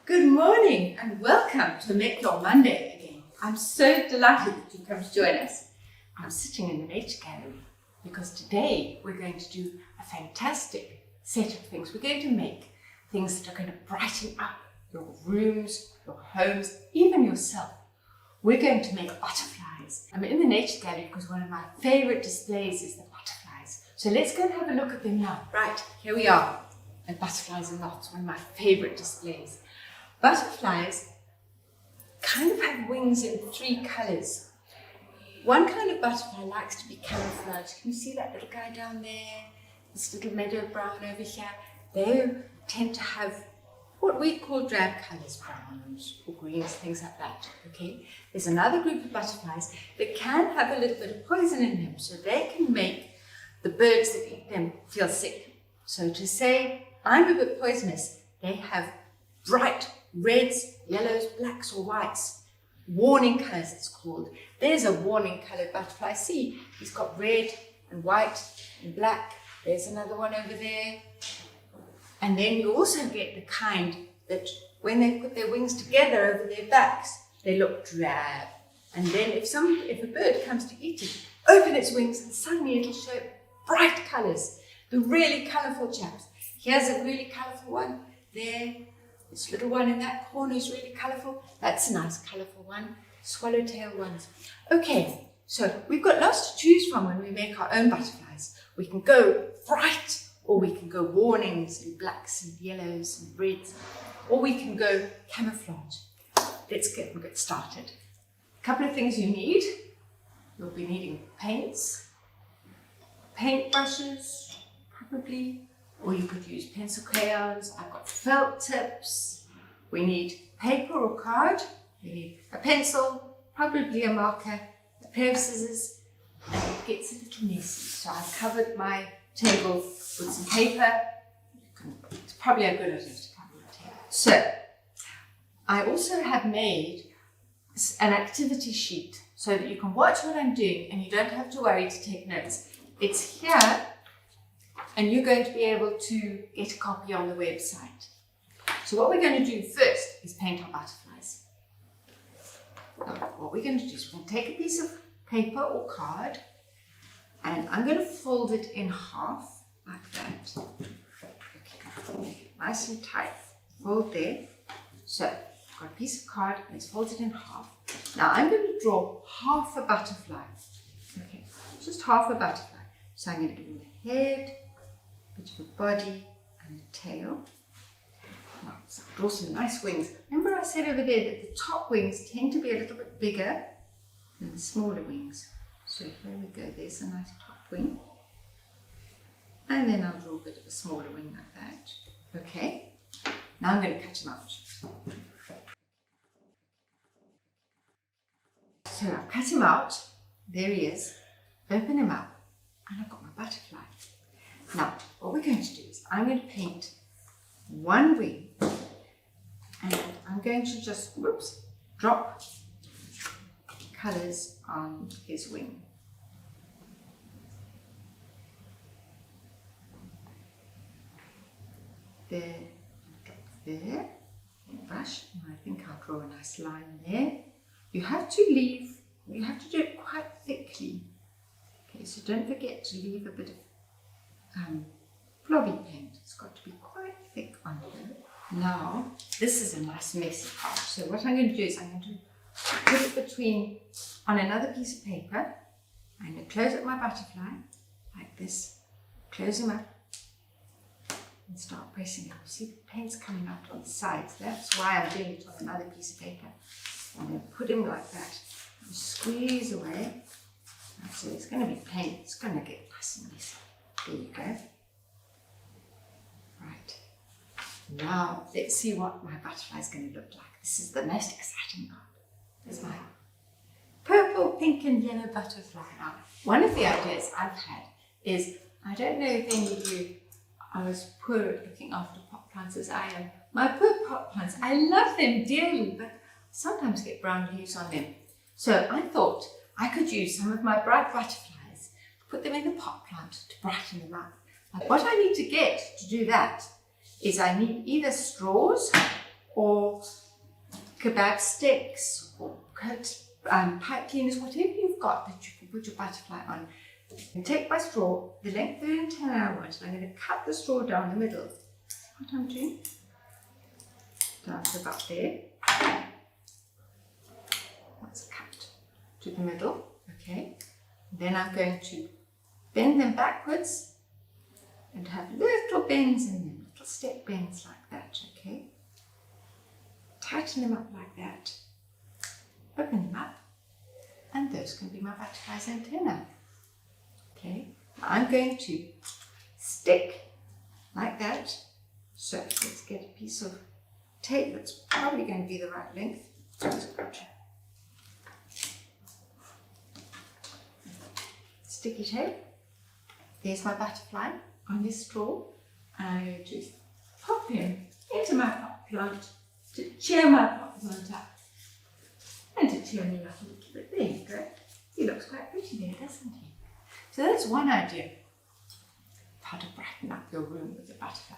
Good morning and welcome to Make Your Monday again. I'm so delighted that you come to join us. I'm sitting in the Nature Gallery because today we're going to do a fantastic set of things. We're going to make things that are going to brighten up your rooms, your homes, even yourself. We're going to make butterflies. I'm in the Nature Gallery because one of my favorite displays is the butterflies. So let's go and have a look at them now. Right, here we are. And butterflies are not one of my favorite displays. Butterflies kind of have wings in three colors. One kind of butterfly likes to be camouflaged. Can you see that little guy down there? This little meadow brown over here? They tend to have what we call drab colors, browns or greens, things like that, okay? There's another group of butterflies that can have a little bit of poison in them, so they can make the birds that eat them feel sick. So to say, I'm a bit poisonous, they have bright reds, yellows, blacks or whites. Warning colors it's called. There's a warning colored butterfly. See, he's got red and white and black. There's another one over there. And then you also get the kind that when they put their wings together over their backs, they look drab. And then if a bird comes to eat it, open its wings and suddenly it'll show bright colors. The really colorful chaps. Here's a really colorful one there. This little one in that corner is really colourful. That's a nice colourful one. Swallowtail ones. Okay, so we've got lots to choose from when we make our own butterflies. We can go bright, or we can go warnings and blacks and yellows and reds, or we can go camouflage. Let's get started. A couple of things you need. You'll be needing paints, paint brushes, probably, or you could use pencil crayons. I've got felt tips. We need paper or card. We need a pencil, probably a marker, a pair of scissors, and it gets a little messy. So I've covered my table with some paper. It's probably a good idea to cover the table. So I also have made an activity sheet so that you can watch what I'm doing and you don't have to worry to take notes. It's here. And you're going to be able to get a copy on the website. So what we're going to do first is paint our butterflies. Now, what we're going to do is we're going to take a piece of paper or card and I'm going to fold it in half like that. Okay, nice and tight. Fold there. So I've got a piece of card and it's folded in half. Now I'm going to draw half a butterfly. Okay, just half a butterfly. So I'm going to give him the head, bit of a body and a tail. Now, so I'll draw some nice wings. Remember I said over there that the top wings tend to be a little bit bigger than the smaller wings. So here we go, there's a nice top wing. And then I'll draw a bit of a smaller wing like that. Okay, now I'm going to cut him out. So I've cut him out, there he is, open him up, and I've got my butterfly. Now, what we're going to do is I'm going to paint one wing and I'm going to just, drop colours on his wing. There, drop there, brush, and I think I'll draw a nice line there. You have to do it quite thickly. Okay, so don't forget to leave a bit of blobby paint. It's got to be quite thick on here. Now, this is a nice messy part. So what I'm going to do is I'm going to put it on another piece of paper. I'm going to close up my butterfly like this. Close him up and start pressing it. You see the paint's coming out on the sides. That's why I'm doing it on another piece of paper. I'm going to put him like that. And squeeze away. So it's going to be paint. It's going to get nice and messy. There you go. Right. Now, let's see what my butterfly is going to look like. This is the most exciting part. There's my purple, pink and yellow butterfly. Now, one of the ideas I've had is, I don't know if any of you are as poor at looking after pot plants as I am. My poor pot plants, I love them dearly, but sometimes get brown leaves on them. So I thought I could use some of my bright butterflies, put them in the pot plant to brighten them up. But what I need to get to do that is I need either straws or kebab sticks, or cut pipe cleaners, whatever you've got that you can put your butterfly on. And take my straw, the length of the antenna I want, and I'm going to cut the straw down the middle. What I'm doing? Down to about there. That's cut to the middle, okay. Then I'm going to bend them backwards and have little bends in them, little step bends like that, okay. Tighten them up like that, open them up, and those can be my butterfly's antenna. Okay, I'm going to stick like that. So let's get a piece of tape that's probably going to be the right length. Sticky tape. There's my butterfly on this straw. I'm going to pop him into my pot plant to cheer my pot plant up and to cheer me up a little bit. There you go. He looks quite pretty there, doesn't he? So that's one idea of how to brighten up your room with a butterfly.